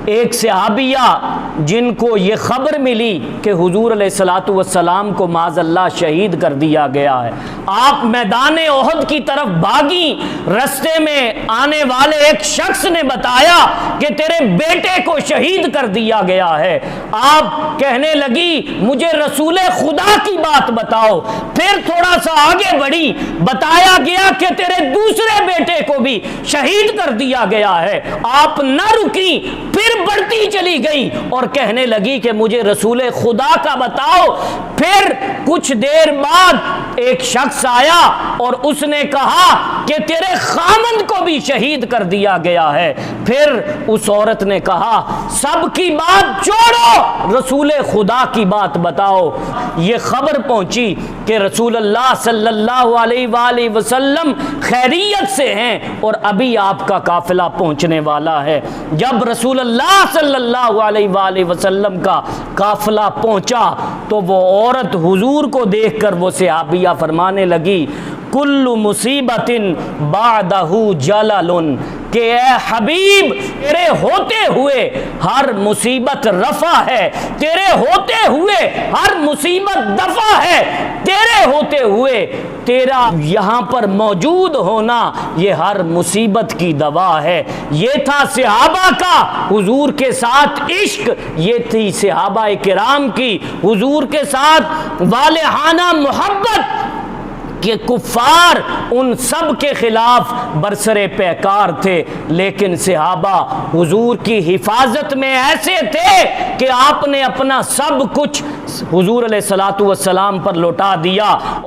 ایک صحابیہ جن کو یہ خبر ملی کہ حضور علیہ الصلوۃ والسلام کو معاذ اللہ شہید کر دیا گیا ہے، آپ میدان احد کی طرف بھاگیں، رستے میں آنے والے ایک شخص نے بتایا کہ تیرے بیٹے کو شہید کر دیا گیا ہے۔ آپ کہنے لگی مجھے رسول خدا کی بات بتاؤ، پھر تھوڑا سا آگے بڑھی، بتایا گیا کہ تیرے دوسرے بیٹے کو بھی شہید کر دیا گیا ہے۔ آپ نہ رکی، پھر بڑھتی چلی گئی اور کہنے لگی کہ مجھے رسول خدا کا بتاؤ۔ پھر کچھ دیر بعد ایک شخص آیا اور اس نے کہا کہ تیرے خامند کو بھی شہید کر دیا گیا ہے۔ پھر اس عورت نے کہا سب کی بات چھوڑو، رسول خدا کی بات بتاؤ۔ یہ خبر پہنچی کہ رسول اللہ صلی اللہ علیہ وآلہ وسلم خیریت سے ہیں اور ابھی آپ کا قافلہ پہنچنے والا ہے۔ جب رسول اللہ صلی اللہ علیہ وآلہ وسلم کا قافلہ پہنچا تو وہ عورت حضور کو دیکھ کر وہ صحابیہ فرمانے لگی کل مصیبت بعدہ جلل، کہ اے حبیب تیرے ہوتے ہوئے ہر مصیبت رفع ہے، تیرے ہوتے ہوئے ہر مصیبت دفع ہے، تیرے ہوتے ہوئے تیرا یہاں پر موجود ہونا یہ ہر مصیبت کی دوا ہے۔ یہ تھا صحابہ کا حضور کے ساتھ عشق، یہ تھی صحابہ کرام کی حضور کے ساتھ والہانہ محبت کہ کفار ان سب کے خلاف برسر پیکار تھے، لیکن صحابہ حضور کی حفاظت میں ایسے تھے کہ آپ نے اپنا سب کچھ حضور علیہ الصلوۃ والسلام پر لوٹا دیا۔